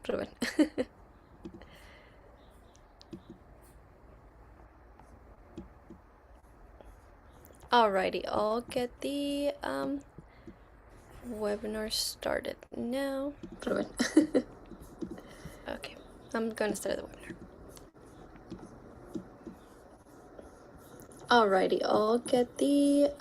Probar. Alrighty, I'll get the webinar started now. Probar. Okay, I'm gonna start the webinar. Alrighty, I'll get the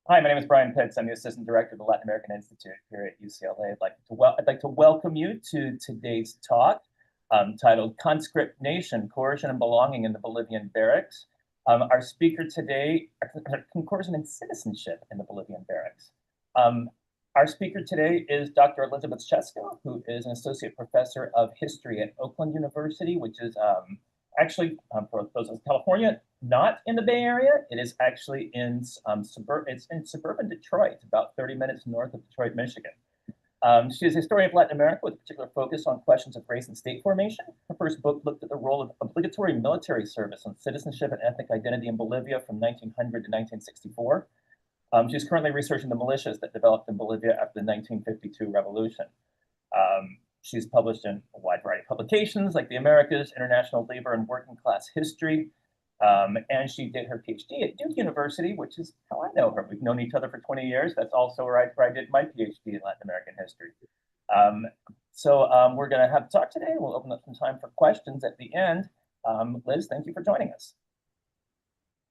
Hi, my name is Brian Pitts. I'm the Assistant Director of the Latin American Institute here at UCLA. I'd like to welcome you to today's talk titled Conscript Nation, Coercion and Belonging in the Bolivian Barracks. Our speaker today, Coercion and Citizenship in the Bolivian Barracks. Our speaker today is Dr. Elizabeth Chesko, who is an Associate Professor of History at Oakland University, which is actually, for those in California, not in the Bay Area. It is actually in suburban Detroit, about 30 minutes north of Detroit, Michigan. She is a historian of Latin America with a particular focus on questions of race and state formation. Her first book looked at the role of obligatory military service on citizenship and ethnic identity in Bolivia from 1900 to 1964. She's currently researching the militias that developed in Bolivia after the 1952 revolution. She's published in a wide variety of publications like the Americas, International Labor and Working Class History, and she did her PhD at Duke University, which is how I know her. We've known each other for 20 years. That's also where I did my PhD in Latin American history. We're going to have a talk today. We'll open up some time for questions at the end. Liz, thank you for joining us.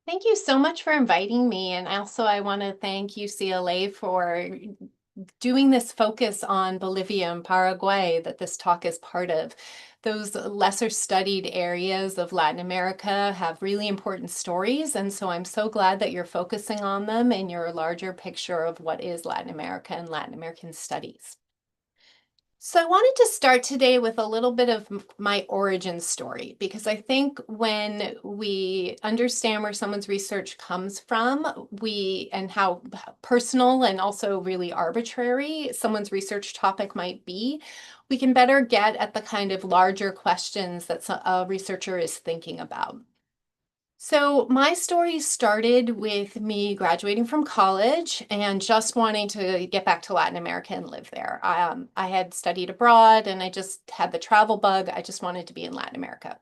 Thank you so much for inviting me. And also I want to thank UCLA for doing this focus on Bolivia and Paraguay that this talk is part of. Those lesser studied areas of Latin America have really important stories. And so I'm so glad that you're focusing on them in your larger picture of what is Latin America and Latin American studies. So I wanted to start today with a little bit of my origin story, because I think when we understand where someone's research comes from, and how personal and also really arbitrary someone's research topic might be, we can better get at the kind of larger questions that a researcher is thinking about. So my story started with me graduating from college and just wanting to get back to Latin America and live there. I had studied abroad and I just had the travel bug. I just wanted to be in Latin America.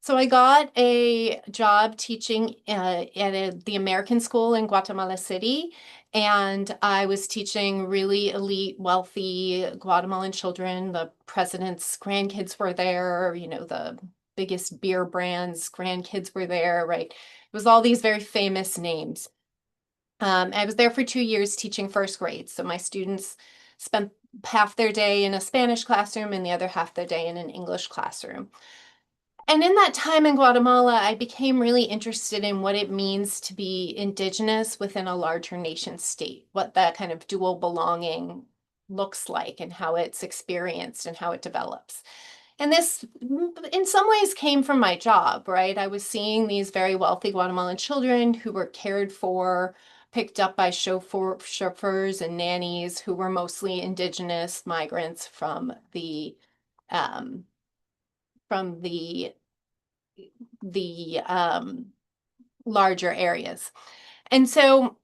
So I got a job teaching at the American school in Guatemala City, and I was teaching really elite, wealthy Guatemalan children. The president's grandkids were there, the biggest beer brands, grandkids were there, right? It was all these very famous names. I was there for 2 years teaching first grade. So my students spent half their day in a Spanish classroom and the other half their day in an English classroom. And in that time in Guatemala, I became really interested in what it means to be indigenous within a larger nation state, what that kind of dual belonging looks like and how it's experienced and how it develops. And this, in some ways, came from my job, right? I was seeing these very wealthy Guatemalan children who were cared for, picked up by chauffeurs and nannies who were mostly indigenous migrants um, from the larger areas. And so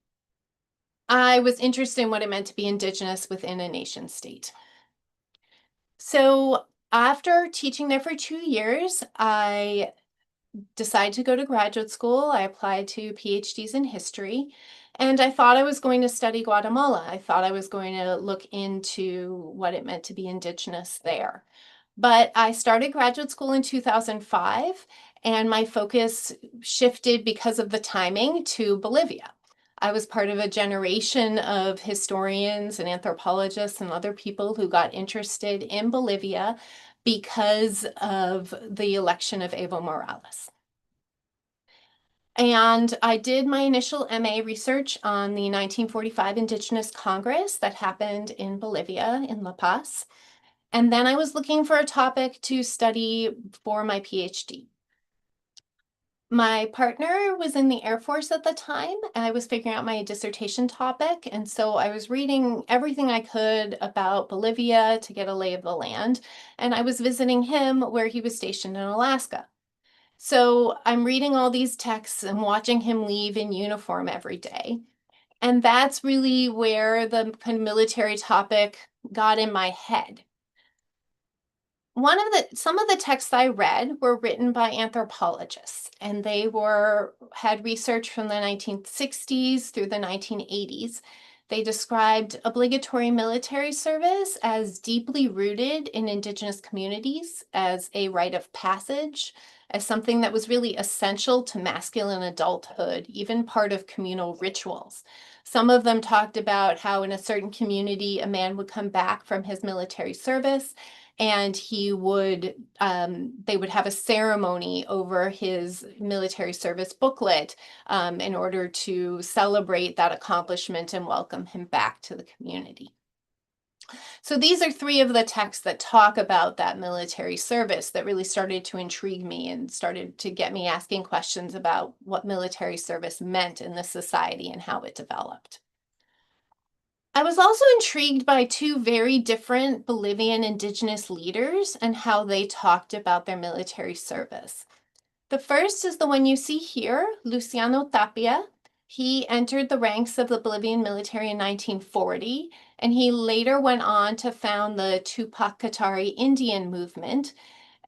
I was interested in what it meant to be indigenous within a nation state. So after teaching there for 2 years, I decided to go to graduate school. I applied to PhDs in history, and I thought I was going to study Guatemala. I thought I was going to look into what it meant to be indigenous there. But I started graduate school in 2005, and my focus shifted because of the timing to Bolivia. I was part of a generation of historians and anthropologists and other people who got interested in Bolivia because of the election of Evo Morales. And I did my initial MA research on the 1945 Indigenous Congress that happened in Bolivia, in La Paz. And then I was looking for a topic to study for my PhD. My partner was in the Air Force at the time, and I was figuring out my dissertation topic. And so I was reading everything I could about Bolivia to get a lay of the land. And I was visiting him where he was stationed in Alaska. So I'm reading all these texts and watching him leave in uniform every day. And that's really where the kind of military topic got in my head. Some of the texts I read were written by anthropologists, and they had research from the 1960s through the 1980s. They described obligatory military service as deeply rooted in Indigenous communities, as a rite of passage, as something that was really essential to masculine adulthood, even part of communal rituals. Some of them talked about how in a certain community, a man would come back from his military service and they would have a ceremony over his military service booklet in order to celebrate that accomplishment and welcome him back to the community. So these are three of the texts that talk about that military service that really started to intrigue me and started to get me asking questions about what military service meant in this society and how it developed. I was also intrigued by two very different Bolivian indigenous leaders and how they talked about their military service. The first is the one you see here, Luciano Tapia. He entered the ranks of the Bolivian military in 1940, and he later went on to found the Tupac Katari Indian movement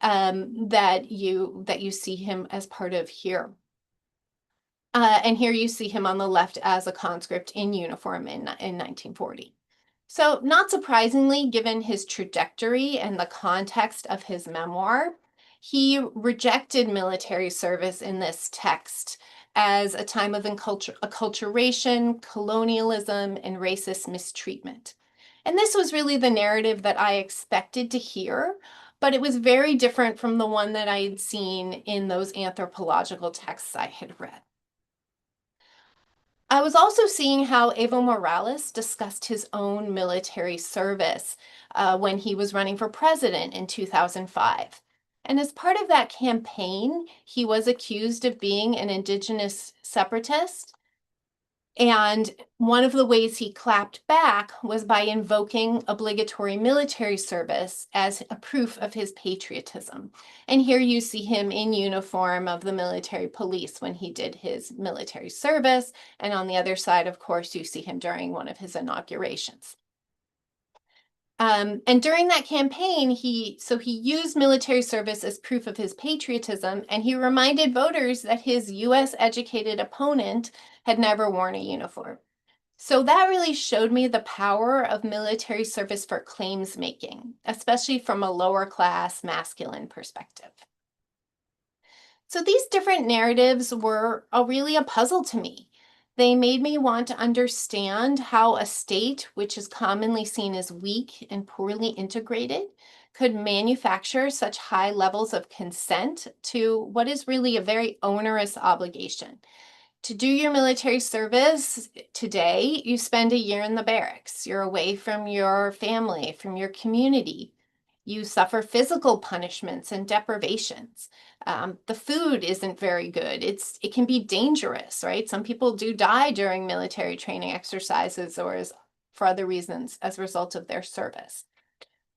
that you see him as part of here. And here you see him on the left as a conscript in uniform in 1940. So not surprisingly, given his trajectory and the context of his memoir, he rejected military service in this text as a time of acculturation, colonialism, and racist mistreatment. And this was really the narrative that I expected to hear, but it was very different from the one that I had seen in those anthropological texts I had read. I was also seeing how Evo Morales discussed his own military service when he was running for president in 2005. And as part of that campaign, he was accused of being an indigenous separatist. And one of the ways he clapped back was by invoking obligatory military service as a proof of his patriotism. And here you see him in uniform of the military police when he did his military service. And on the other side, of course, you see him during one of his inaugurations. And during that campaign, he used military service as proof of his patriotism, and he reminded voters that his US educated opponent had never worn a uniform. So that really showed me the power of military service for claims making, especially from a lower class masculine perspective. So these different narratives were really a puzzle to me. They made me want to understand how a state, which is commonly seen as weak and poorly integrated, could manufacture such high levels of consent to what is really a very onerous obligation. To do your military service today, you spend a year in the barracks. You're away from your family, from your community. You suffer physical punishments and deprivations. The food isn't very good. It can be dangerous, right? Some people do die during military training exercises or for other reasons as a result of their service.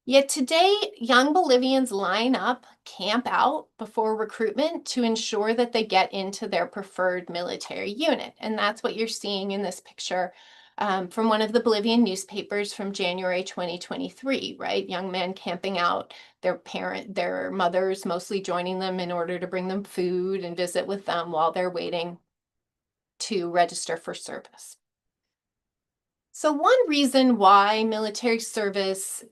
Yet today, young Bolivians line up, camp out before recruitment to ensure that they get into their preferred military unit. And that's what you're seeing in this picture from one of the Bolivian newspapers from January 2023, right? Young men camping out, their mothers mostly joining them in order to bring them food and visit with them while they're waiting to register for service. So one reason why military service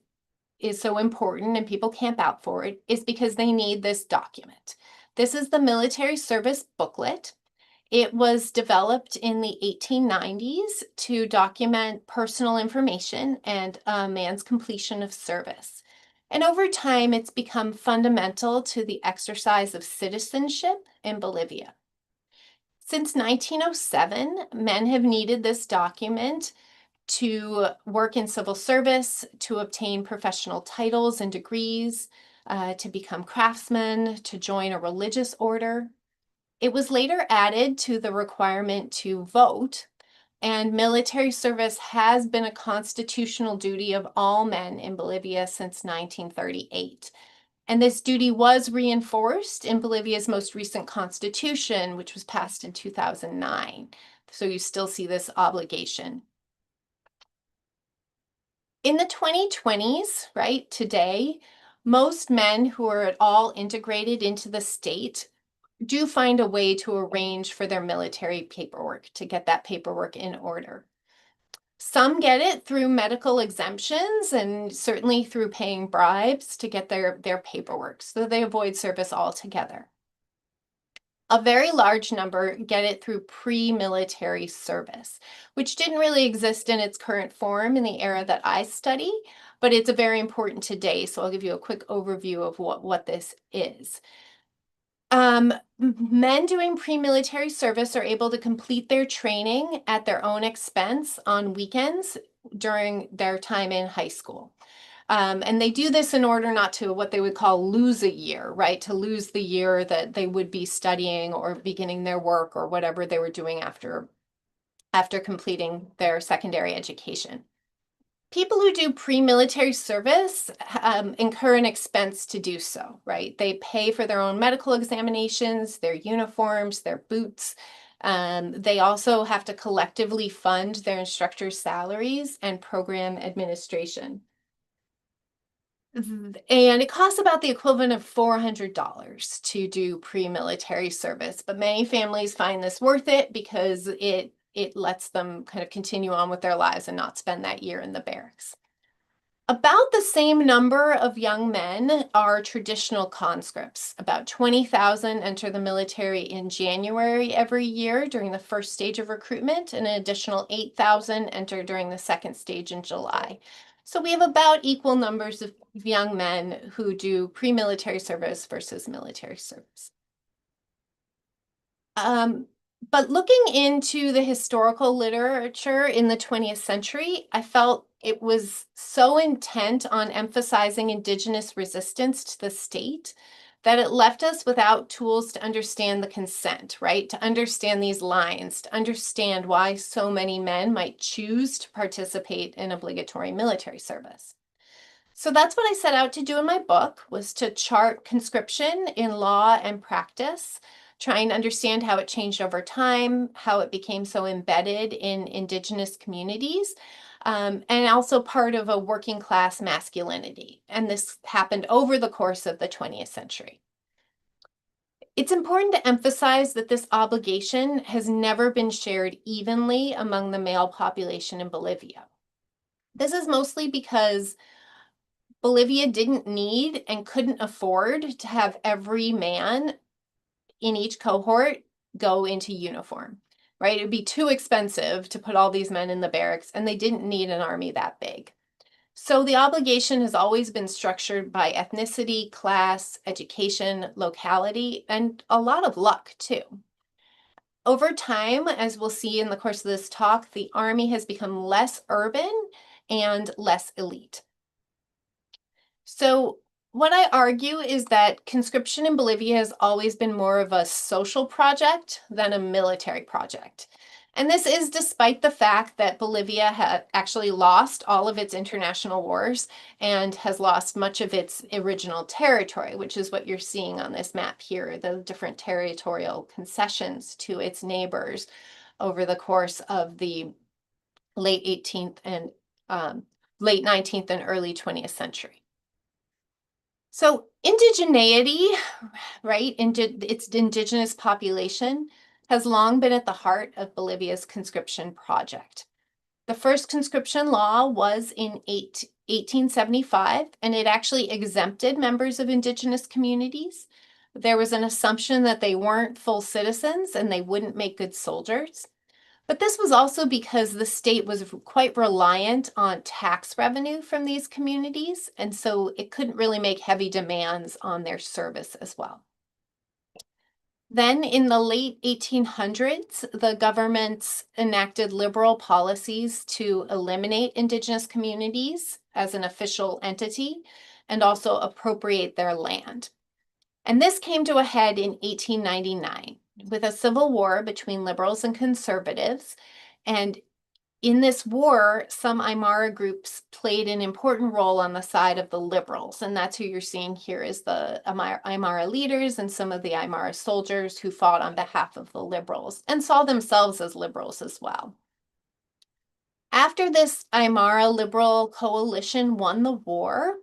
is so important and people camp out for it is because they need this document. This is the military service booklet. It was developed in the 1890s to document personal information and a man's completion of service. And over time, it's become fundamental to the exercise of citizenship in Bolivia. Since 1907, men have needed this document to work in civil service, to obtain professional titles and degrees, to become craftsmen, to join a religious order. It was later added to the requirement to vote, and military service has been a constitutional duty of all men in Bolivia since 1938. And this duty was reinforced in Bolivia's most recent constitution, which was passed in 2009. So you still see this obligation. In the 2020s, right, today, most men who are at all integrated into the state do find a way to arrange for their military paperwork, to get that paperwork in order. Some get it through medical exemptions and certainly through paying bribes to get their paperwork, so they avoid service altogether. A very large number get it through pre-military service, which didn't really exist in its current form in the era that I study, but it's very important today. So I'll give you a quick overview of what this is. Men doing pre-military service are able to complete their training at their own expense on weekends during their time in high school. And they do this in order not to what they would call lose a year, right? To lose the year that they would be studying or beginning their work or whatever they were doing after completing their secondary education. People who do pre-military service incur an expense to do so, right? They pay for their own medical examinations, their uniforms, their boots. They also have to collectively fund their instructors' salaries and program administration. And it costs about the equivalent of $400 to do pre-military service, but many families find this worth it because it lets them kind of continue on with their lives and not spend that year in the barracks. About the same number of young men are traditional conscripts. About 20,000 enter the military in January every year during the first stage of recruitment, and an additional 8,000 enter during the second stage in July. So we have about equal numbers of young men who do pre-military service versus military service. But looking into the historical literature in the 20th century, I felt it was so intent on emphasizing indigenous resistance to the state that it left us without tools to understand the consent, right? To understand these lines, to understand why so many men might choose to participate in obligatory military service. So that's what I set out to do in my book, was to chart conscription in law and practice, trying to understand how it changed over time, how it became so embedded in indigenous communities, and also part of a working class masculinity. And this happened over the course of the 20th century. It's important to emphasize that this obligation has never been shared evenly among the male population in Bolivia. This is mostly because Bolivia didn't need and couldn't afford to have every man in each cohort go into uniform, right? It would be too expensive to put all these men in the barracks, and they didn't need an army that big. So the obligation has always been structured by ethnicity, class, education, locality, and a lot of luck too. Over time, as we'll see in the course of this talk, the army has become less urban and less elite. So what I argue is that conscription in Bolivia has always been more of a social project than a military project. And this is despite the fact that Bolivia had actually lost all of its international wars and has lost much of its original territory, which is what you're seeing on this map here, the different territorial concessions to its neighbors over the course of the late 18th and late 19th and early 20th century. So indigeneity, right, its indigenous population has long been at the heart of Bolivia's conscription project. The first conscription law was in 1875, and it actually exempted members of indigenous communities. There was an assumption that they weren't full citizens and they wouldn't make good soldiers. But this was also because the state was quite reliant on tax revenue from these communities, and so it couldn't really make heavy demands on their service as well. Then in the late 1800s, the governments enacted liberal policies to eliminate indigenous communities as an official entity and also appropriate their land. And this came to a head in 1899 with a civil war between liberals and conservatives. And in this war, some Aymara groups played an important role on the side of the liberals. And that's who you're seeing here is the Aymara leaders and some of the Aymara soldiers who fought on behalf of the liberals and saw themselves as liberals as well. After this Aymara liberal coalition won the war,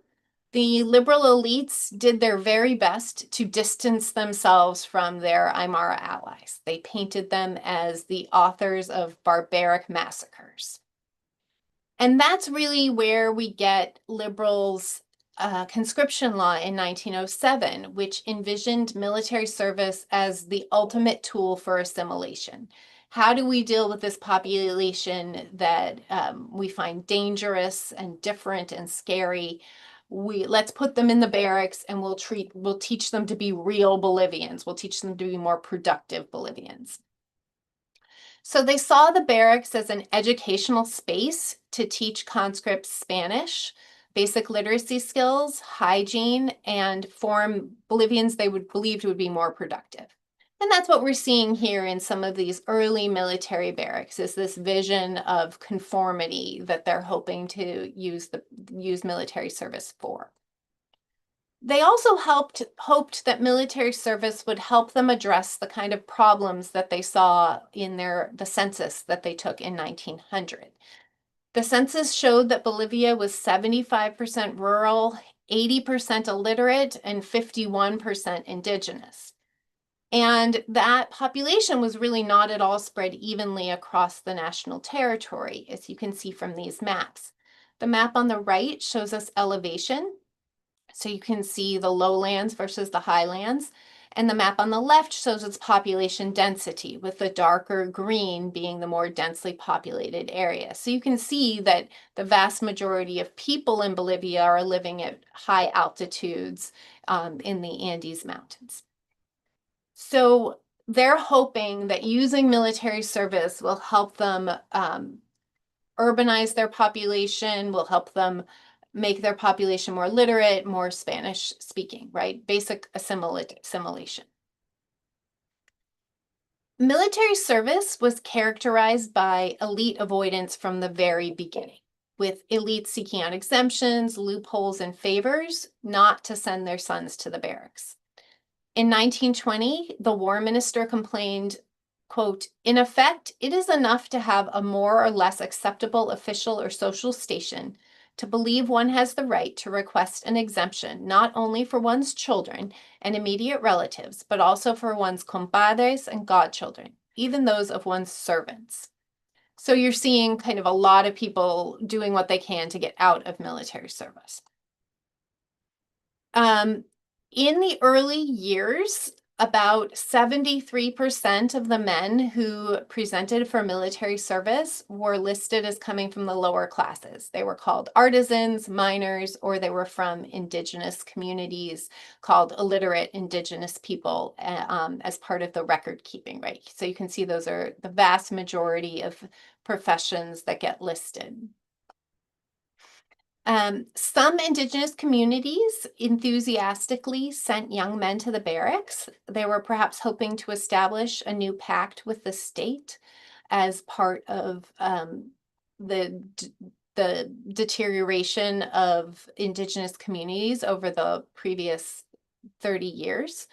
the liberal elites did their very best to distance themselves from their Aymara allies. They painted them as the authors of barbaric massacres. And that's really where we get liberals' conscription law in 1907, which envisioned military service as the ultimate tool for assimilation. How do we deal with this population that we find dangerous and different and scary? Let's put them in the barracks and we'll teach them to be real Bolivians. We'll teach them to be more productive Bolivians. So they saw the barracks as an educational space to teach conscripts Spanish, basic literacy skills, hygiene, and form Bolivians they believed would be more productive. And that's what we're seeing here in some of these early military barracks, is this vision of conformity that they're hoping to use military service for. They also hoped that military service would help them address the kind of problems that they saw in the census that they took in 1900. The census showed that Bolivia was 75% rural, 80% illiterate, and 51% indigenous. And that population was really not at all spread evenly across the national territory, as you can see from these maps. The map on the right shows us elevation. So you can see the lowlands versus the highlands. And the map on the left shows its population density, with the darker green being the more densely populated area. So you can see that the vast majority of people in Bolivia are living at high altitudes in the Andes Mountains. So they're hoping that using military service will help them urbanize their population, will help them make their population more literate, more Spanish speaking, right? Basic assimilation. Military service was characterized by elite avoidance from the very beginning, with elites seeking out exemptions, loopholes, and favors not to send their sons to the barracks. In 1920, the war minister complained, quote, "In effect, it is enough to have a more or less acceptable official or social station to believe one has the right to request an exemption not only for one's children and immediate relatives, but also for one's compadres and godchildren, even those of one's servants." So you're seeing kind of a lot of people doing what they can to get out of military service. In the early years, about 73% of the men who presented for military service were listed as coming from the lower classes. They were called artisans, miners, or they were from indigenous communities called illiterate indigenous people as part of the record keeping, right? So you can see those are the vast majority of professions that get listed. Some indigenous communities enthusiastically sent young men to the barracks. They were perhaps hoping to establish a new pact with the state as part of the deterioration of indigenous communities over the previous 30 years.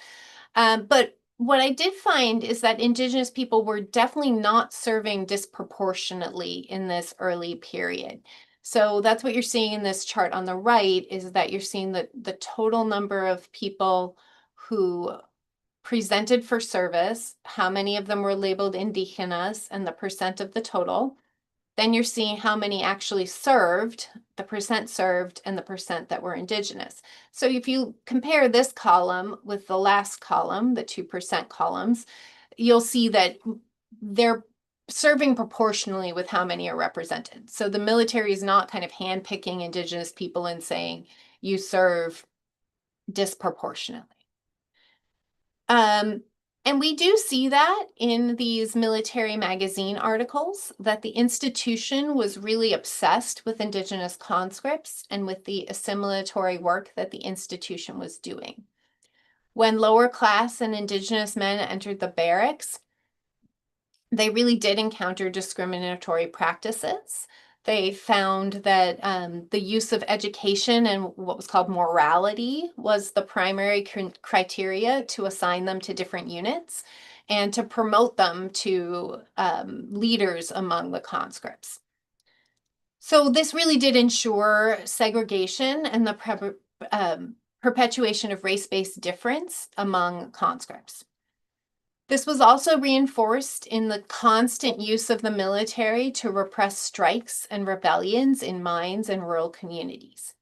But what I did find is that indigenous people were definitely not serving disproportionately in this early period. So that's what you're seeing in this chart on the right, is that you're seeing the total number of people who presented for service, how many of them were labeled indigenas, and the percent of the total. Then you're seeing how many actually served, the percent served, and the percent that were indigenous. So if you compare this column with the last column, the 2% columns, you'll see that they're serving proportionally with how many are represented. So the military is not kind of handpicking indigenous people and saying you serve disproportionately. And And we do see that in these military magazine articles, that the institution was really obsessed with Indigenous conscripts and with the assimilatory work that the institution was doing. When lower class and Indigenous men entered the barracks, they really did encounter discriminatory practices. They found that the use of education and what was called morality was the primary criteria to assign them to different units and to promote them to leaders among the conscripts. So this really did ensure segregation and the perpetuation of race-based difference among conscripts. This was also reinforced in the constant use of the military to repress strikes and rebellions in mines and rural communities.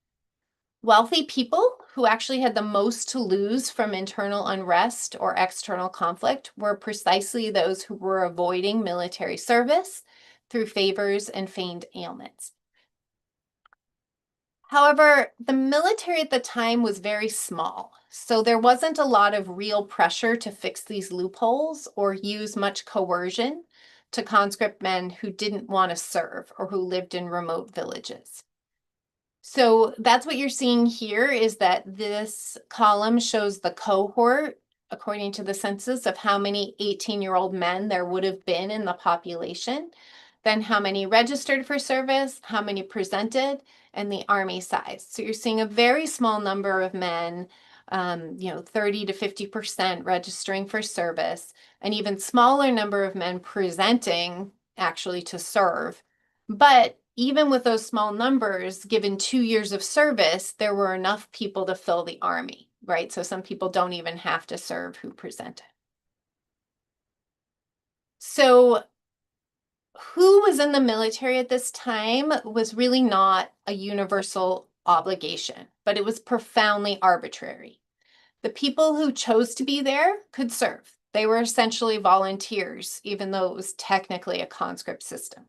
Wealthy people who actually had the most to lose from internal unrest or external conflict were precisely those who were avoiding military service through favors and feigned ailments. However, the military at the time was very small, so there wasn't a lot of real pressure to fix these loopholes or use much coercion to conscript men who didn't want to serve or who lived in remote villages. So that's what you're seeing here, is that this column shows the cohort, according to the census, of how many 18-year-old men there would have been in the population, then how many registered for service, how many presented, and the army size. So you're seeing a very small number of men, 30 to 50% registering for service, an even smaller number of men presenting actually to serve. But even with those small numbers, given 2 years of service, there were enough people to fill the army, right? So some people don't even have to serve who presented. So who was in the military at this time was really not a universal obligation, but it was profoundly arbitrary. The people who chose to be there could serve. They were essentially volunteers, even though it was technically a conscript system.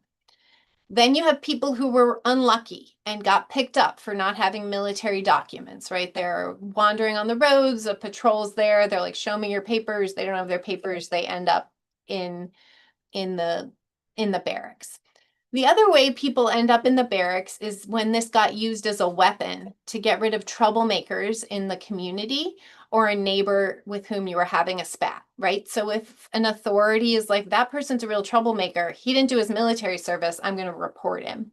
Then you have people who were unlucky and got picked up for not having military documents, right? They're wandering on the roads, a patrol's there, they're like, show me your papers. They don't have their papers. They end up in the barracks. The other way people end up in the barracks is when this got used as a weapon to get rid of troublemakers in the community or a neighbor with whom you were having a spat, right? So if an authority is like, that person's a real troublemaker, he didn't do his military service, I'm going to report him.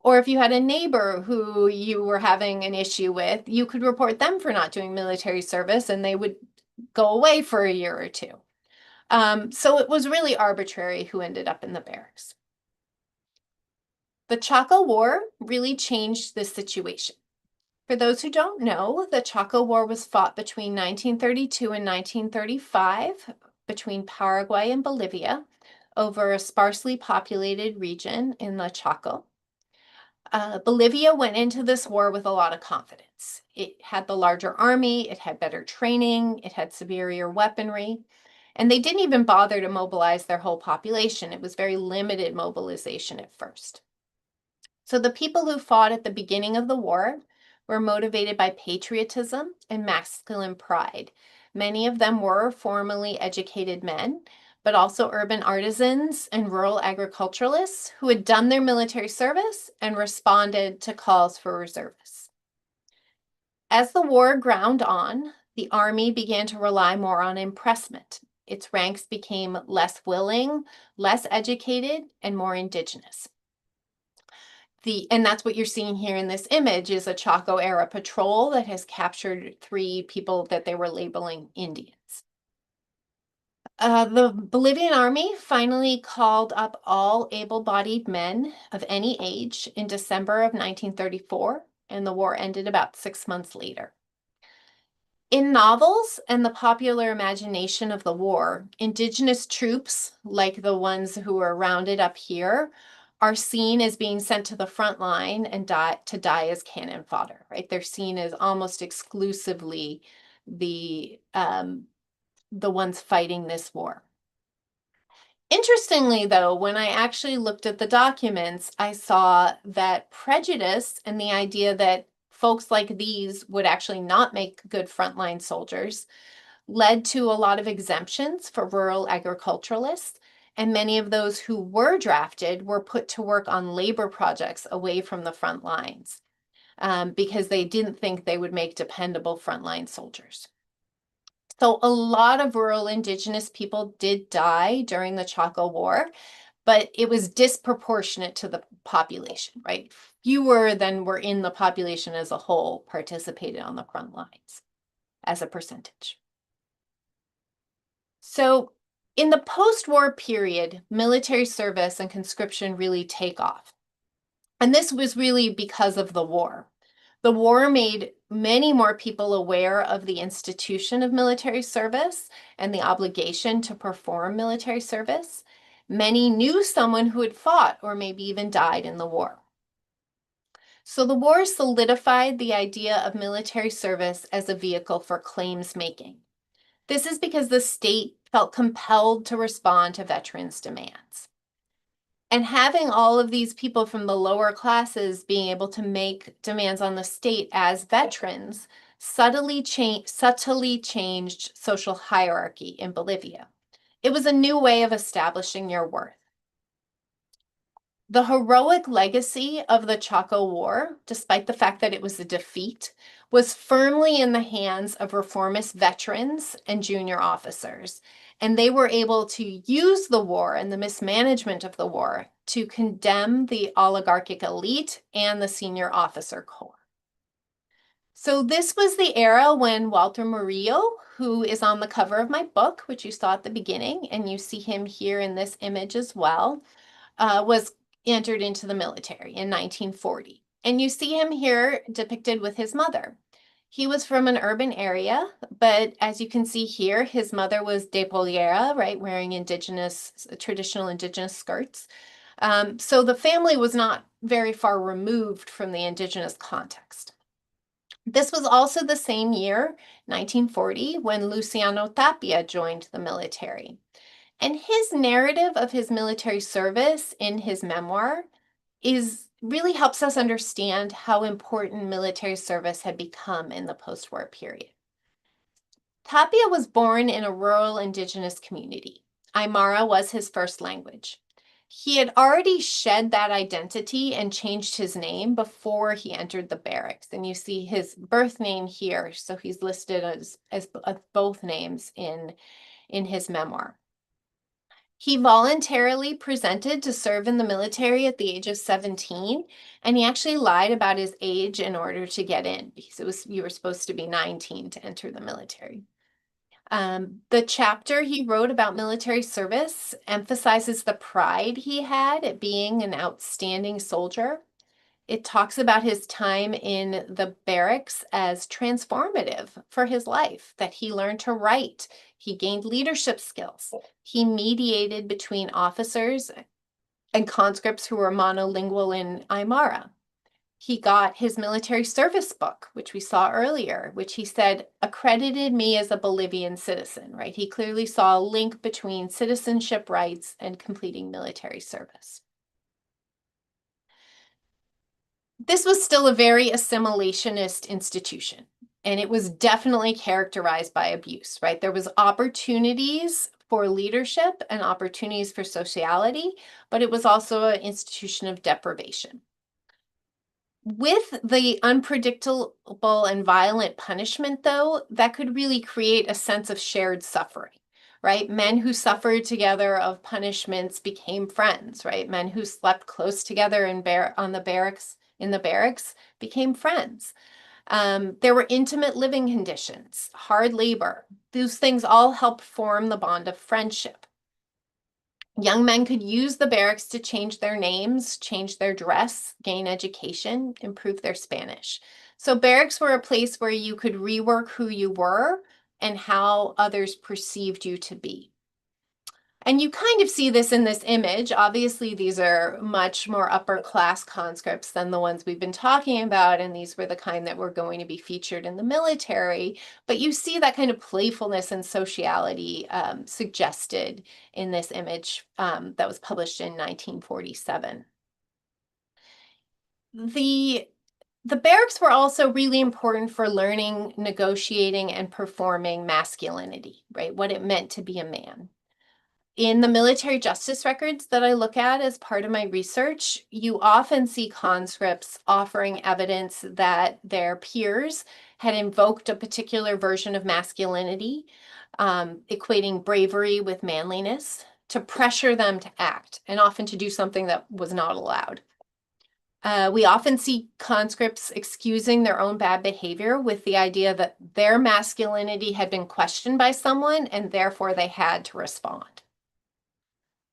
Or if you had a neighbor who you were having an issue with, you could report them for not doing military service and they would go away for a year or two. So it was really arbitrary who ended up in the barracks. The Chaco War really changed this situation. For those who don't know, the Chaco War was fought between 1932 and 1935 between Paraguay and Bolivia over a sparsely populated region in the Chaco. Bolivia went into this war with a lot of confidence. It had the larger army, it had better training, it had superior weaponry, and they didn't even bother to mobilize their whole population. It was very limited mobilization at first. So the people who fought at the beginning of the war were motivated by patriotism and masculine pride. Many of them were formally educated men, but also urban artisans and rural agriculturalists who had done their military service and responded to calls for reservists. As the war ground on, the army began to rely more on impressment. Its ranks became less willing, less educated, and more indigenous. And that's what you're seeing here in this image is a Chaco era patrol that has captured 3 people that they were labeling Indians. The Bolivian army finally called up all able-bodied men of any age in December of 1934, and the war ended about 6 months later. In novels and the popular imagination of the war, indigenous troops, like the ones who were rounded up here, are seen as being sent to the front line and die as cannon fodder, right? They're seen as almost exclusively the ones fighting this war. Interestingly, though, when I actually looked at the documents, I saw that prejudice and the idea that folks like these would actually not make good frontline soldiers led to a lot of exemptions for rural agriculturalists, and many of those who were drafted were put to work on labor projects away from the front lines because they didn't think they would make dependable frontline soldiers. So a lot of rural indigenous people did die during the Chaco War, but it was disproportionate to the population, right? Fewer than were in the population as a whole participated on the front lines as a percentage. So in the post-war period, military service and conscription really take off. And this was really because of the war. The war made many more people aware of the institution of military service and the obligation to perform military service. Many knew someone who had fought or maybe even died in the war. So the war solidified the idea of military service as a vehicle for claims making. This is because the state felt compelled to respond to veterans' demands. And having all of these people from the lower classes being able to make demands on the state as veterans subtly changed social hierarchy in Bolivia. It was a new way of establishing your worth. The heroic legacy of the Chaco War, despite the fact that it was a defeat, was firmly in the hands of reformist veterans and junior officers, and they were able to use the war and the mismanagement of the war to condemn the oligarchic elite and the senior officer corps. So this was the era when Walter Murillo, who is on the cover of my book, which you saw at the beginning, and you see him here in this image as well, was entered into the military in 1940. And you see him here depicted with his mother. He was from an urban area, but as you can see here, his mother was de pollera, right, wearing traditional indigenous skirts. So the family was not very far removed from the indigenous context. This was also the same year, 1940, when Luciano Tapia joined the military. And his narrative of his military service in his memoir really helps us understand how important military service had become in the post-war period. Tapia was born in a rural indigenous community. Aymara was his first language. He had already shed that identity and changed his name before he entered the barracks. And you see his birth name here, so he's listed as both names in his memoir. He voluntarily presented to serve in the military at the age of 17, and he actually lied about his age in order to get in, because you were supposed to be 19 to enter the military. The chapter he wrote about military service emphasizes the pride he had at being an outstanding soldier. It talks about his time in the barracks as transformative for his life, that he learned to write, he gained leadership skills, he mediated between officers and conscripts who were monolingual in Aymara. He got his military service book, which we saw earlier, which he said accredited me as a Bolivian citizen, right? He clearly saw a link between citizenship rights and completing military service. This was still a very assimilationist institution, and it was definitely characterized by abuse, right? There was opportunities for leadership and opportunities for sociality, but it was also an institution of deprivation. With the unpredictable and violent punishment, though, that could really create a sense of shared suffering, right? Men who suffered together of punishments became friends, right? Men who slept close together in the barracks became friends. There were intimate living conditions, hard labor. Those things all helped form the bond of friendship. Young men could use the barracks to change their names, change their dress, gain education, improve their Spanish. So barracks were a place where you could rework who you were and how others perceived you to be. And you kind of see this in this image. Obviously, these are much more upper class conscripts than the ones we've been talking about, and these were the kind that were going to be featured in the military. But you see that kind of playfulness and sociality suggested in this image that was published in 1947. The The barracks were also really important for learning, negotiating, and performing masculinity, right? What it meant to be a man. In the military justice records that I look at as part of my research, you often see conscripts offering evidence that their peers had invoked a particular version of masculinity, equating bravery with manliness, to pressure them to act, and often to do something that was not allowed. We often see conscripts excusing their own bad behavior with the idea that their masculinity had been questioned by someone and therefore they had to respond.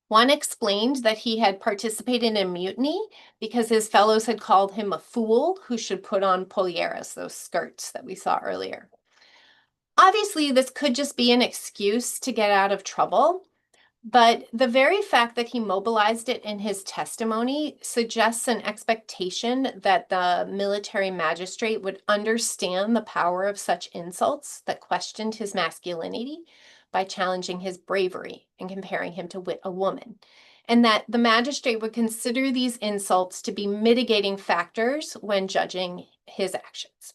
One explained that he had participated in a mutiny because his fellows had called him a fool who should put on polleras, those skirts that we saw earlier. Obviously, this could just be an excuse to get out of trouble, but the very fact that he mobilized it in his testimony suggests an expectation that the military magistrate would understand the power of such insults that questioned his masculinity by challenging his bravery and comparing him to a woman, and that the magistrate would consider these insults to be mitigating factors when judging his actions.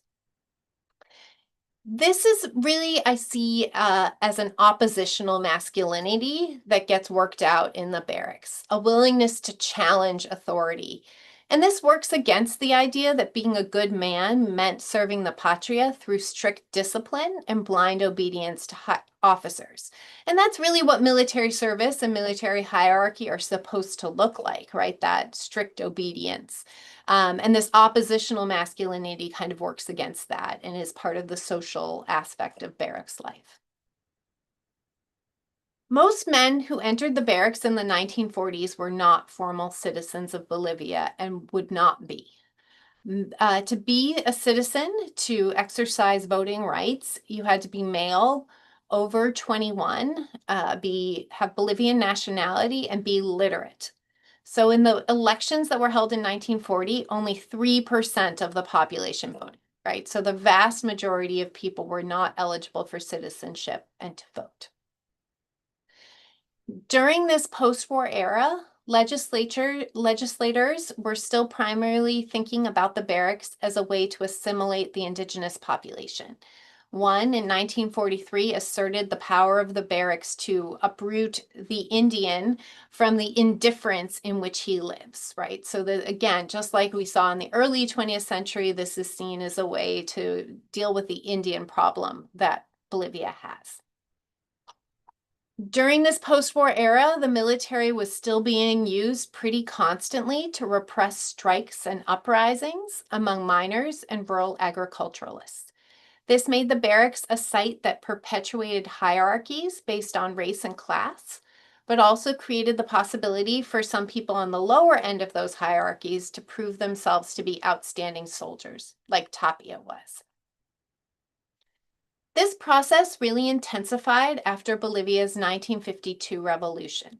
This is really, I see as an oppositional masculinity that gets worked out in the barracks, a willingness to challenge authority. And this works against the idea that being a good man meant serving the patria through strict discipline and blind obedience to officers. And that's really what military service and military hierarchy are supposed to look like, right? That strict obedience. And this oppositional masculinity kind of works against that and is part of the social aspect of barracks life. Most men who entered the barracks in the 1940s were not formal citizens of Bolivia and would not be. To be a citizen, to exercise voting rights, you had to be male, over 21, have Bolivian nationality, and be literate. So in the elections that were held in 1940, only 3% of the population voted, right? So the vast majority of people were not eligible for citizenship and to vote. During this post-war era, legislators were still primarily thinking about the barracks as a way to assimilate the indigenous population. One, in 1943, asserted the power of the barracks to uproot the Indian from the indifference in which he lives, right? So that, again, just like we saw in the early 20th century, this is seen as a way to deal with the Indian problem that Bolivia has. During this post-war era, the military was still being used pretty constantly to repress strikes and uprisings among miners and rural agriculturalists. This made the barracks a site that perpetuated hierarchies based on race and class, but also created the possibility for some people on the lower end of those hierarchies to prove themselves to be outstanding soldiers, like Tapia was. This process really intensified after Bolivia's 1952 revolution.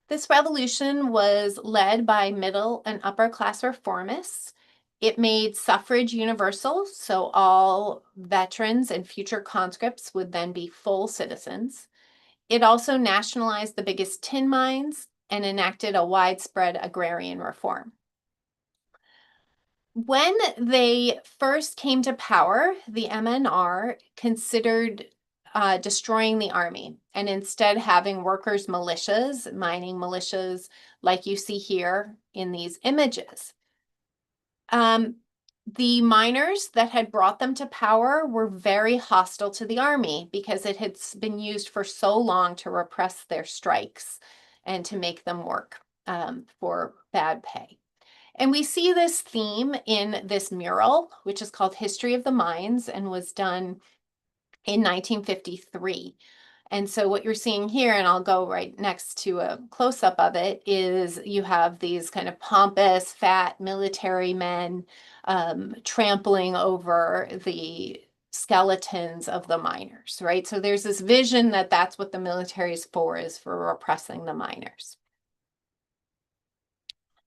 This revolution was led by middle and upper class reformists. It made suffrage universal, so all veterans and future conscripts would then be full citizens. It also nationalized the biggest tin mines and enacted a widespread agrarian reform. When they first came to power, the MNR considered destroying the army and instead having workers' militias, mining militias, like you see here in these images. The miners that had brought them to power were very hostile to the army because it had been used for so long to repress their strikes and to make them work for bad pay. And we see this theme in this mural, which is called History of the Mines and was done in 1953. And so what you're seeing here, and I'll go right next to a close-up of it, is you have these kind of pompous, fat military men trampling over the skeletons of the miners, right? So there's this vision that that's what the military is for repressing the miners.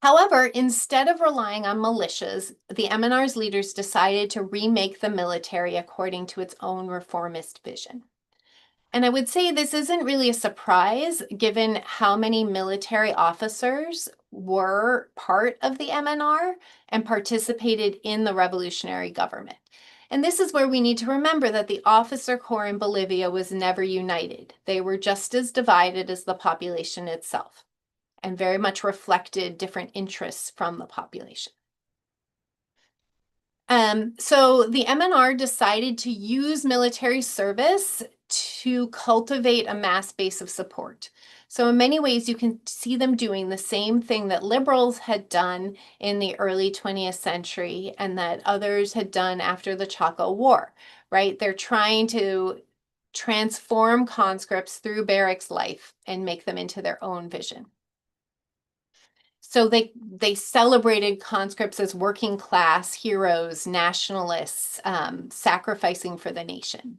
However, instead of relying on militias, the MNR's leaders decided to remake the military according to its own reformist vision. And I would say this isn't really a surprise given how many military officers were part of the MNR and participated in the revolutionary government. And this is where we need to remember that the officer corps in Bolivia was never united. They were just as divided as the population itself and very much reflected different interests from the population. So the MNR decided to use military service to cultivate a mass base of support. So in many ways, you can see them doing the same thing that liberals had done in the early 20th century and that others had done after the Chaco War, right? They're trying to transform conscripts through barracks life and make them into their own vision. So they celebrated conscripts as working class heroes, nationalists, sacrificing for the nation.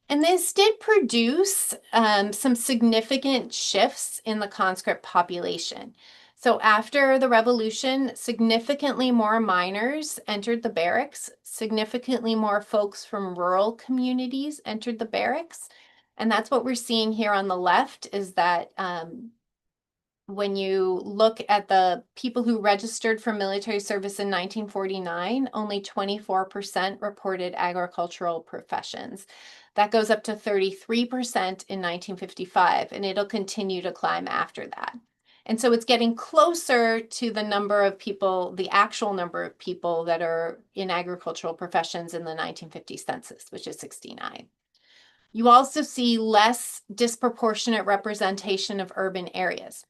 And this did produce some significant shifts in the conscript population. So after the revolution, significantly more miners entered the barracks, significantly more folks from rural communities entered the barracks. And that's what we're seeing here on the left is that when you look at the people who registered for military service in 1949, only 24% reported agricultural professions. That goes up to 33% in 1955, and it'll continue to climb after that. And so it's getting closer to the number of people, the actual number of people that are in agricultural professions in the 1950 census, which is 69. You also see less disproportionate representation of urban areas.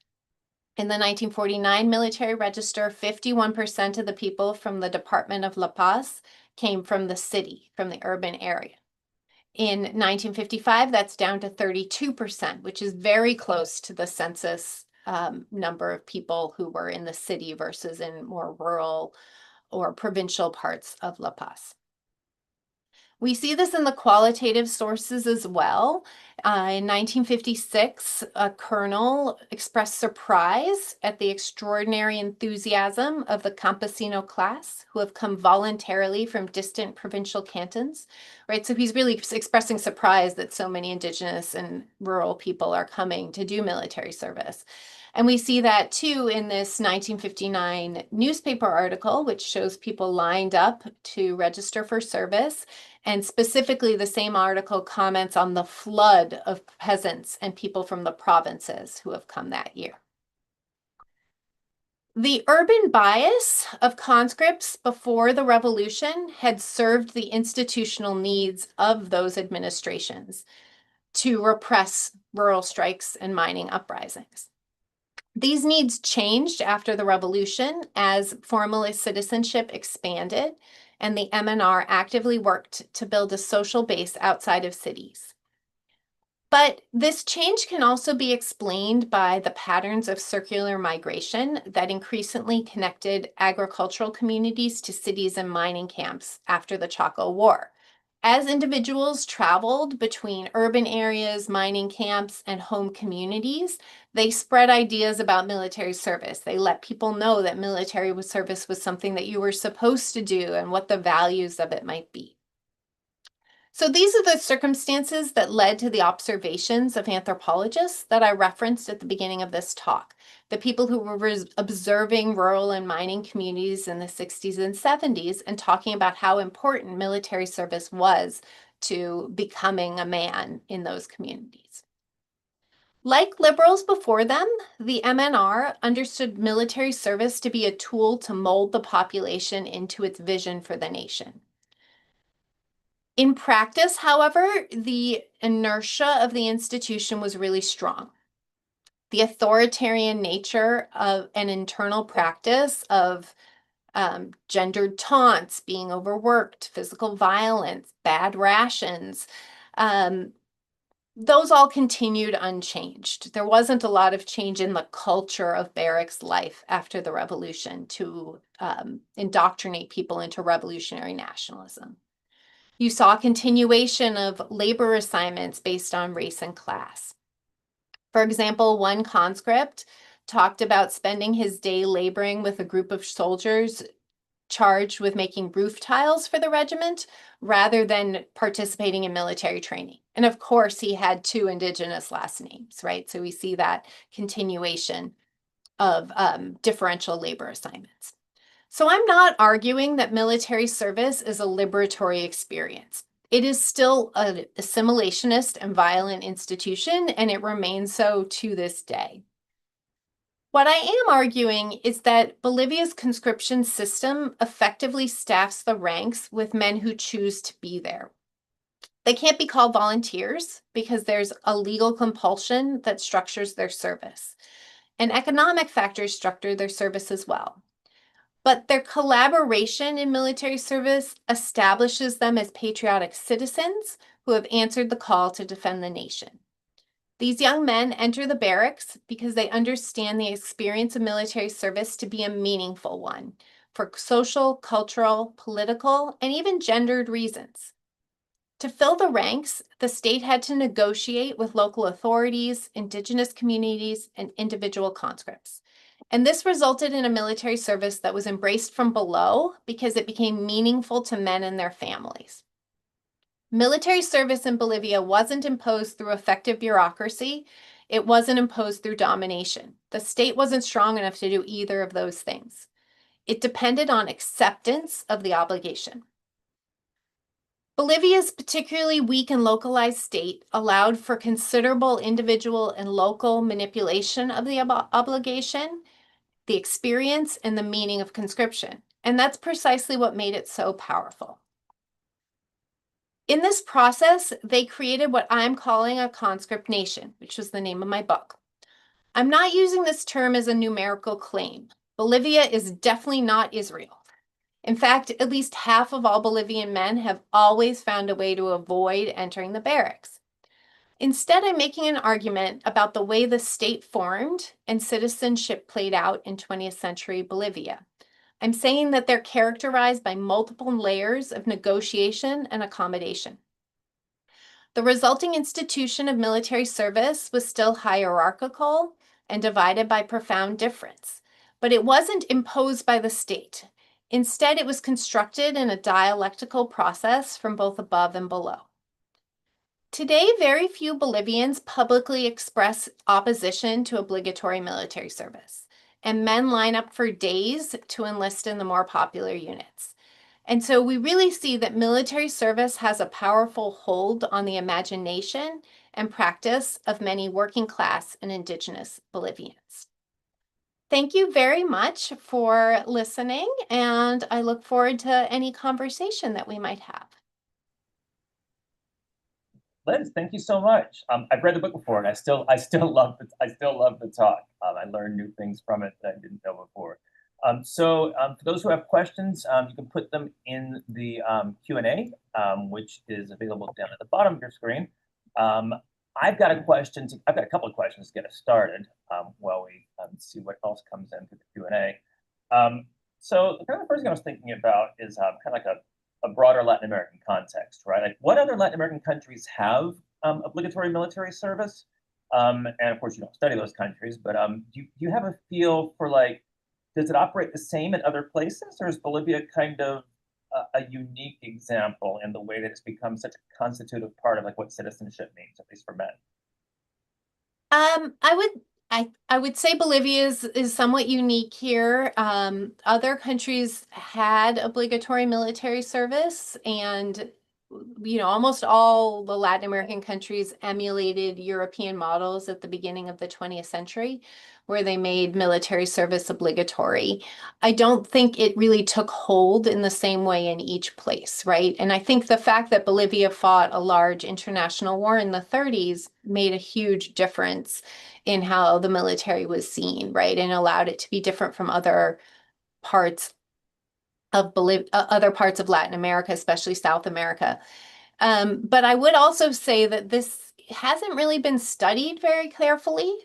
In the 1949 military register, 51% of the people from the Department of La Paz came from the city, from the urban area. In 1955, that's down to 32%, which is very close to the census number of people who were in the city versus in more rural or provincial parts of La Paz. We see this in the qualitative sources as well. In 1956, a colonel expressed surprise at the extraordinary enthusiasm of the campesino class who have come voluntarily from distant provincial cantons, right? So he's really expressing surprise that so many indigenous and rural people are coming to do military service. And we see that too in this 1959 newspaper article, which shows people lined up to register for service. And specifically, the same article comments on the flood of peasants and people from the provinces who have come that year. The urban bias of conscripts before the revolution had served the institutional needs of those administrations to repress rural strikes and mining uprisings. These needs changed after the revolution as formalist citizenship expanded and the MNR actively worked to build a social base outside of cities. But this change can also be explained by the patterns of circular migration that increasingly connected agricultural communities to cities and mining camps after the Chaco War. As individuals traveled between urban areas, mining camps, and home communities, they spread ideas about military service. They let people know that military service was something that you were supposed to do and what the values of it might be. So these are the circumstances that led to the observations of anthropologists that I referenced at the beginning of this talk. The people who were observing rural and mining communities in the 60s and 70s and talking about how important military service was to becoming a man in those communities. Like liberals before them, the MNR understood military service to be a tool to mold the population into its vision for the nation. In practice, however, the inertia of the institution was really strong. The authoritarian nature of an internal practice of gendered taunts, being overworked, physical violence, bad rations, those all continued unchanged. There wasn't a lot of change in the culture of barracks life after the revolution to indoctrinate people into revolutionary nationalism. You saw a continuation of labor assignments based on race and class. For example, one conscript talked about spending his day laboring with a group of soldiers charged with making roof tiles for the regiment rather than participating in military training. And of course, he had 2 indigenous last names, right? So we see that continuation of differential labor assignments. So I'm not arguing that military service is a liberatory experience. It is still an assimilationist and violent institution, and it remains so to this day. What I am arguing is that Bolivia's conscription system effectively staffs the ranks with men who choose to be there. They can't be called volunteers because there's a legal compulsion that structures their service. And economic factors structure their service as well. But their collaboration in military service establishes them as patriotic citizens who have answered the call to defend the nation. These young men enter the barracks because they understand the experience of military service to be a meaningful one for social, cultural, political, and even gendered reasons. To fill the ranks, the state had to negotiate with local authorities, indigenous communities, and individual conscripts. And this resulted in a military service that was embraced from below because it became meaningful to men and their families. Military service in Bolivia wasn't imposed through effective bureaucracy. It wasn't imposed through domination. The state wasn't strong enough to do either of those things. It depended on acceptance of the obligation. Bolivia's particularly weak and localized state allowed for considerable individual and local manipulation of the obligation, the experience, and the meaning of conscription. And that's precisely what made it so powerful. In this process, they created what I'm calling a conscript nation, which was the name of my book. I'm not using this term as a numerical claim. Bolivia is definitely not Israel. In fact, at least half of all Bolivian men have always found a way to avoid entering the barracks. Instead, I'm making an argument about the way the state formed and citizenship played out in 20th century Bolivia. I'm saying that they're characterized by multiple layers of negotiation and accommodation. The resulting institution of military service was still hierarchical and divided by profound difference, but it wasn't imposed by the state. Instead, it was constructed in a dialectical process from both above and below. Today, very few Bolivians publicly express opposition to obligatory military service, and men line up for days to enlist in the more popular units. And so we really see that military service has a powerful hold on the imagination and practice of many working class and indigenous Bolivians. Thank you very much for listening, and I look forward to any conversation that we might have. Liz, thank you so much. I've read the book before, and I still love the talk. I learned new things from it that I didn't know before. So for those who have questions, you can put them in the Q&A, which is available down at the bottom of your screen. I've got a couple of questions to get us started while we see what else comes in through the Q&A. So the first thing I was thinking about is kind of like a broader Latin American context, right? Like, what other Latin American countries have obligatory military service? And of course, you don't study those countries, but do you have a feel for, like, does it operate the same in other places, or is Bolivia kind of a unique example in the way that it's become such a constitutive part of, like, what citizenship means, at least for men? I would say Bolivia is somewhat unique here. Other countries had obligatory military service, and almost all the Latin American countries emulated European models at the beginning of the 20th century, where they made military service obligatory. I don't think it really took hold in the same way in each place, right? And I think the fact that Bolivia fought a large international war in the 30s made a huge difference in how the military was seen, right? And allowed it to be different from other parts of other parts of Latin America, especially South America. But I would also say that this hasn't really been studied very carefully.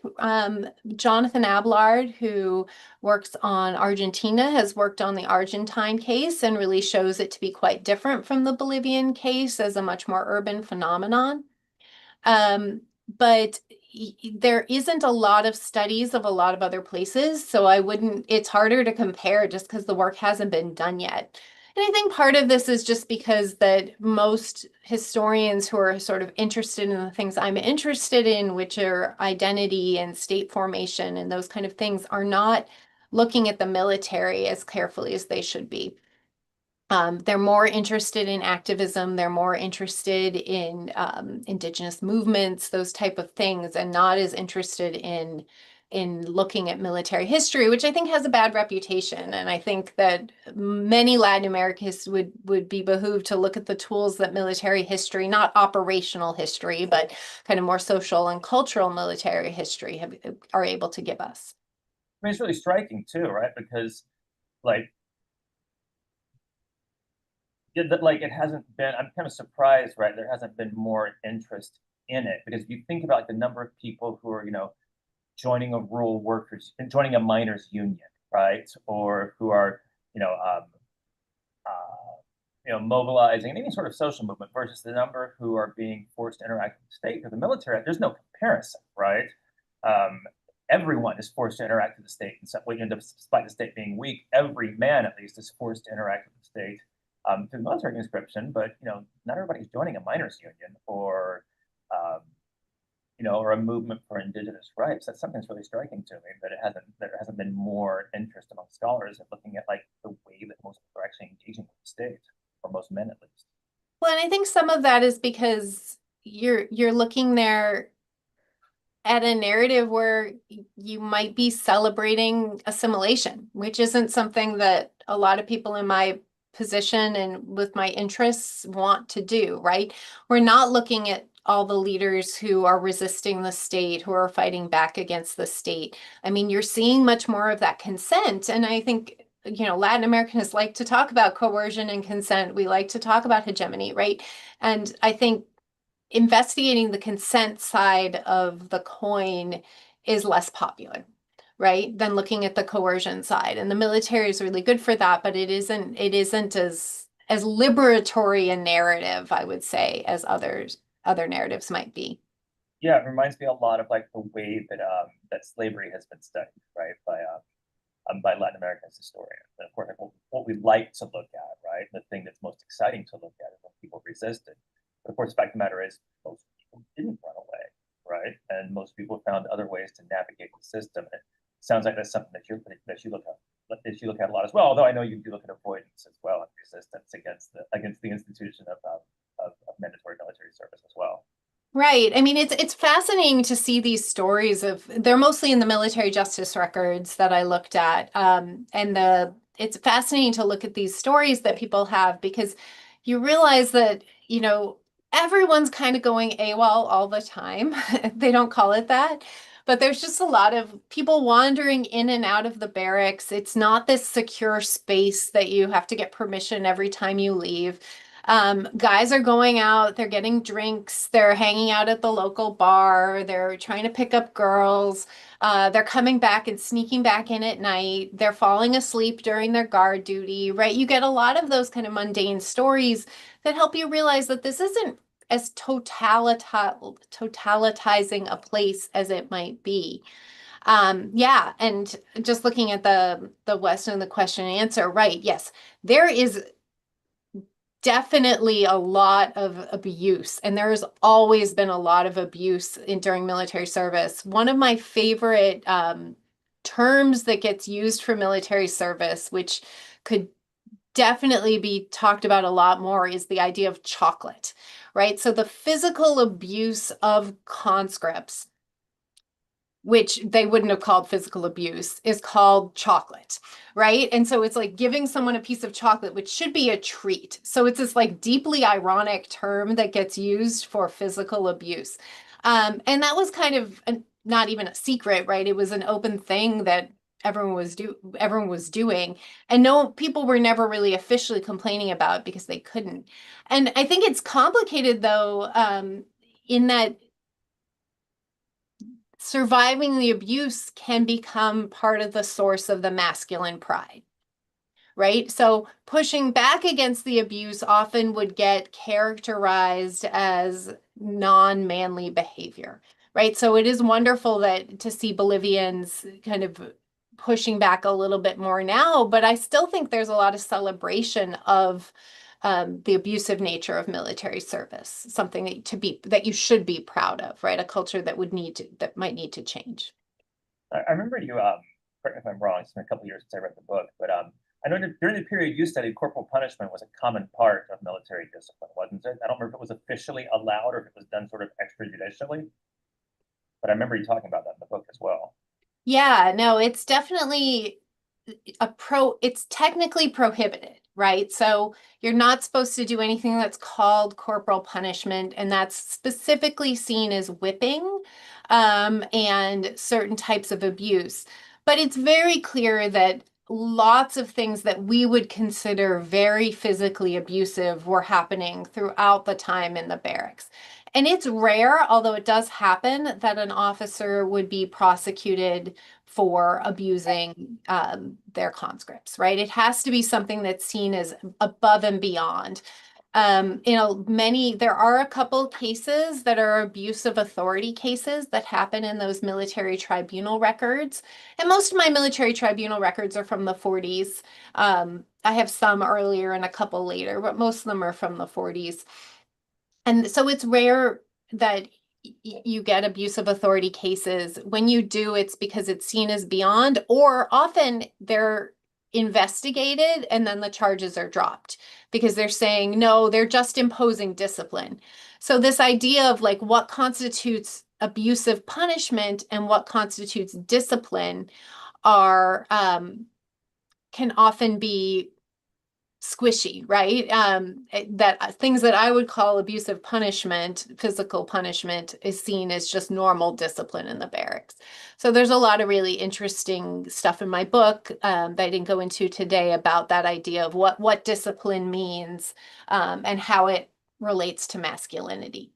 Jonathan Ablard, who works on Argentina, has worked on the Argentine case and really shows it to be quite different from the Bolivian case as a much more urban phenomenon. But there isn't a lot of studies of a lot of other places, so it's harder to compare just because the work hasn't been done yet. And I think part of this is just because that most historians who are sort of interested in the things I'm interested in, which are identity and state formation and those kind of things, are not looking at the military as carefully as they should be. They're more interested in activism. They're more interested in indigenous movements, those type of things, and not as interested in looking at military history, which I think has a bad reputation. And I think that many Latin Americans would be behooved to look at the tools that military history, not operational history, but kind of more social and cultural military history are able to give us. I mean, it's really striking too, right? Because like, yeah, that like it hasn't been. I'm kind of surprised, right? There hasn't been more interest in it because if you think about the number of people who are, joining a rural workers and joining a miners union, right? Or who are, you know, um, mobilizing any sort of social movement versus the number who are being forced to interact with the state or the military. There's no comparison, right? Um, Everyone is forced to interact with the state in some way. Despite the state being weak, every man at least is forced to interact with the state through military conscription. But not everybody's joining a miners union or um, or a movement for indigenous rights. That's something that's really striking to me, that there hasn't been more interest among scholars in looking at like the way that most people are actually engaging with the state, or most men at least. Well, and I think some of that is because you're looking there at a narrative where you might be celebrating assimilation, which isn't something that a lot of people in my position and with my interests want to do, right? We're not looking at all the leaders who are resisting the state, who are fighting back against the state. I mean, you're seeing much more of that consent. And I think, Latin Americans like to talk about coercion and consent. We like to talk about hegemony, right? And I think investigating the consent side of the coin is less popular, right, than looking at the coercion side. And the military is really good for that, but it isn't as liberatory a narrative, I would say, as other narratives might be. Yeah, it reminds me a lot of like the way that that slavery has been studied, right, by Latin American historians. And of course, like, what we like to look at, right, the thing that's most exciting to look at is when people resisted. But of course, the fact of the matter is, most people didn't run away, right? And most people found other ways to navigate the system. And it sounds like that's something that you look at a lot as well. Although I know you do look at avoidance as well and resistance against the institution of mandatory military service as well. Right. I mean, it's fascinating to see these stories they're mostly in the military justice records that I looked at. And it's fascinating to look at these stories that people have because you realize that, everyone's kind of going AWOL all the time. They don't call it that. But there's just a lot of people wandering in and out of the barracks. It's not this secure space that you have to get permission every time you leave. Guys are going out, they're getting drinks, they're hanging out at the local bar, they're trying to pick up girls, they're coming back and sneaking back in at night, they're falling asleep during their guard duty, right? You get a lot of those kind of mundane stories that help you realize that this isn't as totalitizing a place as it might be. Yeah, and just looking at the West and the question and answer, right? Yes, there is definitely a lot of abuse, and there's always been a lot of abuse during military service. One of my favorite terms that gets used for military service, which could definitely be talked about a lot more, is the idea of chocolate, right? So the physical abuse of conscripts, which they wouldn't have called physical abuse, is called chocolate, right? And so it's like giving someone a piece of chocolate, which should be a treat. So it's this like deeply ironic term that gets used for physical abuse. And that was kind of not even a secret, right? It was an open thing that everyone was doing, and no, people were never really officially complaining about it because they couldn't. And I think it's complicated though, in that surviving the abuse can become part of the source of the masculine pride, right? So pushing back against the abuse often would get characterized as non-manly behavior, right? So it is wonderful to see Bolivians kind of pushing back a little bit more now, but I still think there's a lot of celebration of the abusive nature of military service, something that you should be proud of, right? A culture that might need to change. I remember you, correct me if I'm wrong, it's been a couple of years since I read the book, but I know that during the period you studied, corporal punishment was a common part of military discipline, wasn't it? I don't remember if it was officially allowed or if it was done sort of extrajudicially, but I remember you talking about that in the book as well. Yeah, no, it's definitely it's technically prohibited, right? So you're not supposed to do anything that's called corporal punishment, and that's specifically seen as whipping, and certain types of abuse. But it's very clear that lots of things that we would consider very physically abusive were happening throughout the time in the barracks. And it's rare, although it does happen, that an officer would be prosecuted for abusing their conscripts, right? It has to be something that's seen as above and beyond. There are a couple cases that are abuse of authority cases that happen in those military tribunal records. And most of my military tribunal records are from the 40s. I have some earlier and a couple later, but most of them are from the 40s. And so it's rare that you get abuse of authority cases. When you do, it's because it's seen as beyond, or often they're investigated and then the charges are dropped because they're saying, no, they're just imposing discipline. So this idea of like what constitutes abusive punishment and what constitutes discipline are can often be squishy, right? That things that I would call abusive punishment, physical punishment, is seen as just normal discipline in the barracks. So there's a lot of really interesting stuff in my book that I didn't go into today about that idea of what discipline means and how it relates to masculinity.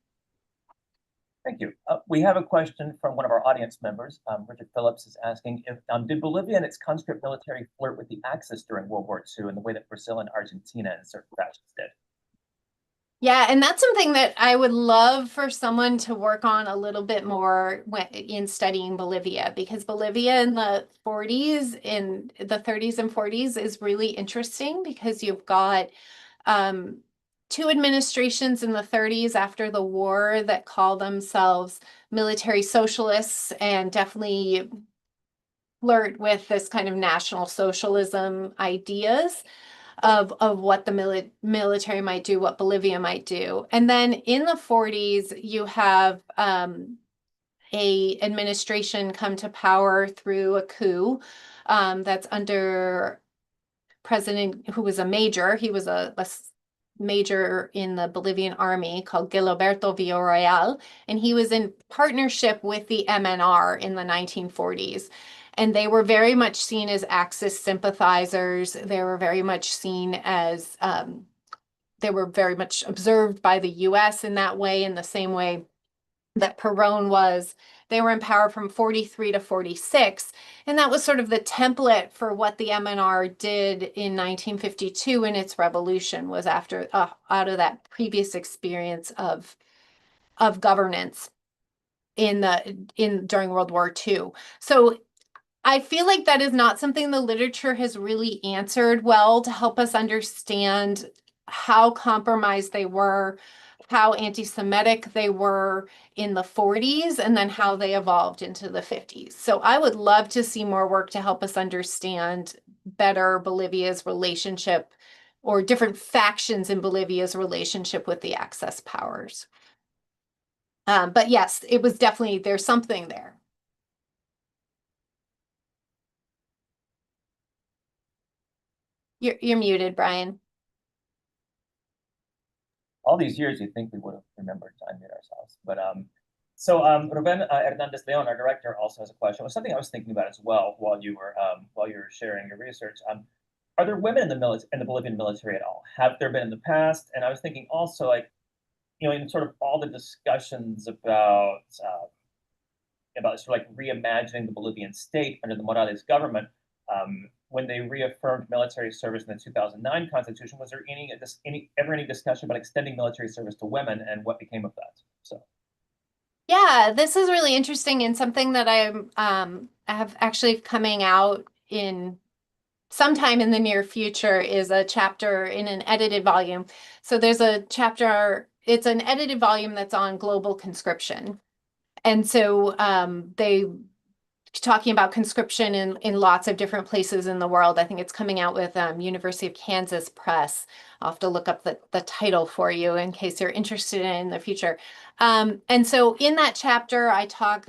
Thank you. We have a question from one of our audience members. Richard Phillips is asking if did Bolivia and its conscript military flirt with the Axis during World War II in the way that Brazil and Argentina in certain fashions did? Yeah, and that's something that I would love for someone to work on a little bit more in studying Bolivia, because Bolivia in the 40s, in the 30s and 40s is really interesting because you've got two administrations in the 30s after the war that call themselves military socialists and definitely flirt with this kind of national socialism ideas of what the military might do, what Bolivia might do. And then in the 40s, you have a administration come to power through a coup that's under president who was a major. He was a major in the Bolivian army called Gilberto Villarreal, and he was in partnership with the MNR in the 1940s. And they were very much seen as Axis sympathizers. They were very much seen as, they were very much observed by the US in that way, in the same way that Perón was. They were in power from 43 to 46. And that was sort of the template for what the MNR did in 1952 in its revolution, was after out of that previous experience of governance during World War II. So I feel like that is not something the literature has really answered well to help us understand how compromised they were, how anti-Semitic they were in the 40s, and then how they evolved into the 50s. So I would love to see more work to help us understand better Bolivia's relationship, or different factions in Bolivia's relationship with the Axis powers. But yes, it was definitely, there's something there. You're muted, Brian. All these years, you'd think we would have remembered to unmute ourselves. But Ruben Hernandez Leon, our director, also has a question. It was something I was thinking about as well while you were sharing your research. Are there women in the Bolivian military at all? Have there been in the past? And I was thinking also, like, in sort of all the discussions about sort of like reimagining the Bolivian state under the Morales government, when they reaffirmed military service in the 2009 Constitution, was there any discussion about extending military service to women, and what became of that? So, Yeah, this is really interesting and something that I have actually coming out in sometime in the near future is a chapter in an edited volume. So there's a chapter, it's an edited volume that's on global conscription. And so they talking about conscription in lots of different places in the world. I think it's coming out with University of Kansas Press. I'll have to look up the title for you in case you're interested in the future. And so in that chapter, I talk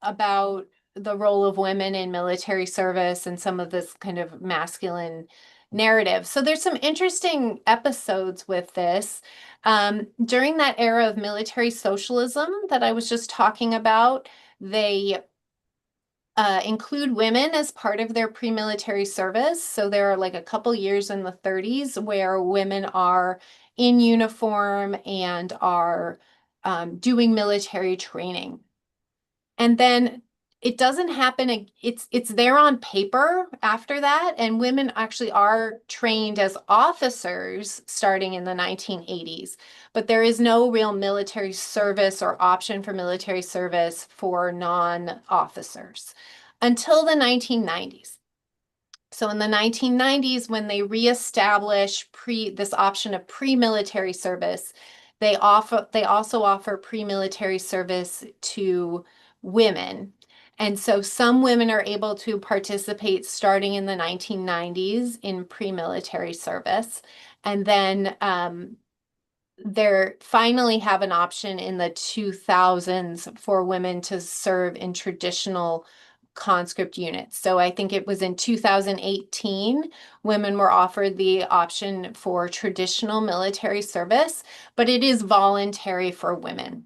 about the role of women in military service and some of this kind of masculine narrative. So there's some interesting episodes with this. During that era of military socialism that I was just talking about, they include women as part of their pre-military service. So there are like a couple years in the 30s where women are in uniform and are doing military training. And then it doesn't happen, it's there on paper after that, and women actually are trained as officers starting in the 1980s, but there is no real military service or option for military service for non-officers until the 1990s. So in the 1990s, when they reestablish this option of pre-military service, they also offer pre-military service to women. And so some women are able to participate starting in the 1990s in pre-military service. And then they finally have an option in the 2000s for women to serve in traditional conscript units. So I think it was in 2018, women were offered the option for traditional military service, but it is voluntary for women.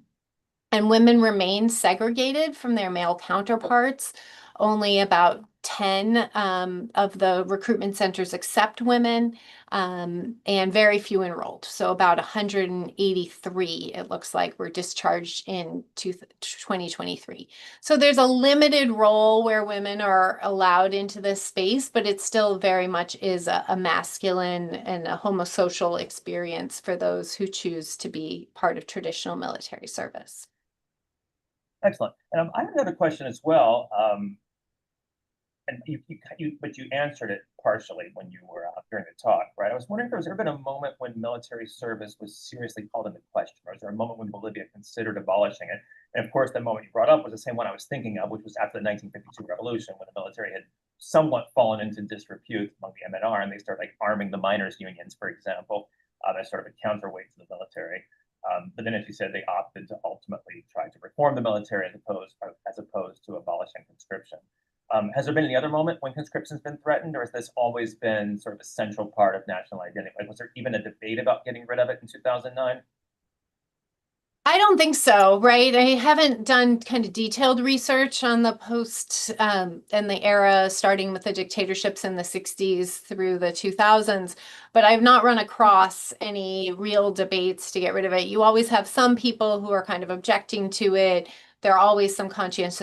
And women remain segregated from their male counterparts. Only about 10 of the recruitment centers accept women, and very few enrolled. So about 183, it looks like, were discharged in 2023. So there's a limited role where women are allowed into this space, but it still very much is a masculine and a homosocial experience for those who choose to be part of traditional military service. Excellent. And I have another question as well. And but you answered it partially when you were during the talk, right? I was wondering if there's ever been a moment when military service was seriously called into question, or is there a moment when Bolivia considered abolishing it? And of course, the moment you brought up was the same one I was thinking of, which was after the 1952 revolution, when the military had somewhat fallen into disrepute among the MNR, and they started like arming the miners' unions, for example, as sort of a counterweight to the military. But then, as you said, they opted to ultimately try to reform the military as opposed to abolishing conscription. Has there been any other moment when conscription's been threatened, or has this always been sort of a central part of national identity? Like, was there even a debate about getting rid of it in 2009? I don't think so, right? I haven't done kind of detailed research on the post and the era starting with the dictatorships in the 60s through the 2000s, but I've not run across any real debates to get rid of it. You always have some people who are kind of objecting to it. There are always some conscientious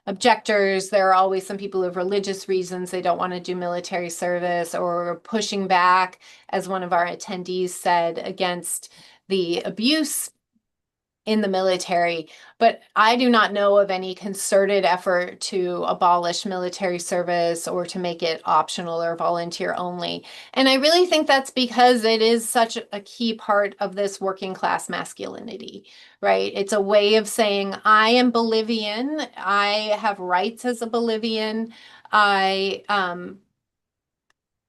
objectors. There are always some people who have religious reasons they don't want to do military service or pushing back, as one of our attendees said, against the abuse in the military, but I do not know of any concerted effort to abolish military service or to make it optional or volunteer only. And I really think that's because it is such a key part of this working class masculinity, right? It's a way of saying, I am Bolivian, I have rights as a Bolivian,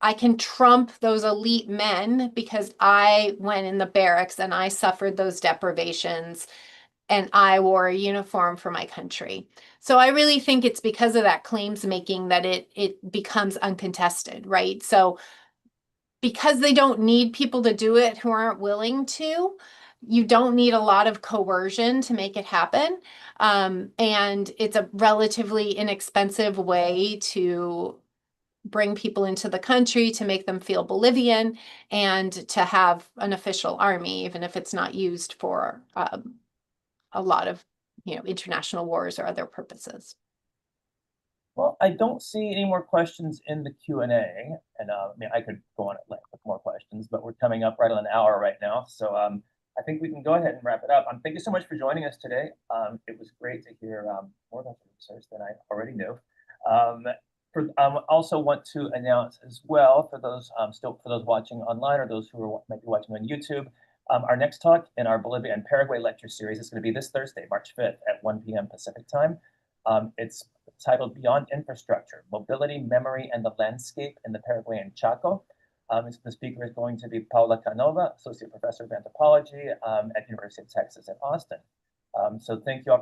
I can trump those elite men because I went in the barracks and I suffered those deprivations and I wore a uniform for my country. So I really think it's because of that claims making that it becomes uncontested, right? So because they don't need people to do it who aren't willing to, you don't need a lot of coercion to make it happen. And it's a relatively inexpensive way to bring people into the country, to make them feel Bolivian, and to have an official army, even if it's not used for a lot of, international wars or other purposes. Well, I don't see any more questions in the Q&A, and I mean, I could go on at length with more questions, but we're coming up right on an hour right now. So I think we can go ahead and wrap it up. Thank you so much for joining us today. It was great to hear more about your research than I already knew. Also want to announce as well for those for those watching online or those who might be watching on YouTube, our next talk in our Bolivia and Paraguay lecture series is going to be this Thursday, March 5th at 1 p.m. Pacific time. It's titled Beyond Infrastructure, Mobility, Memory, and the Landscape in the Paraguayan Chaco. The speaker is going to be Paula Canova, Associate Professor of Anthropology at University of Texas at Austin. So thank you all.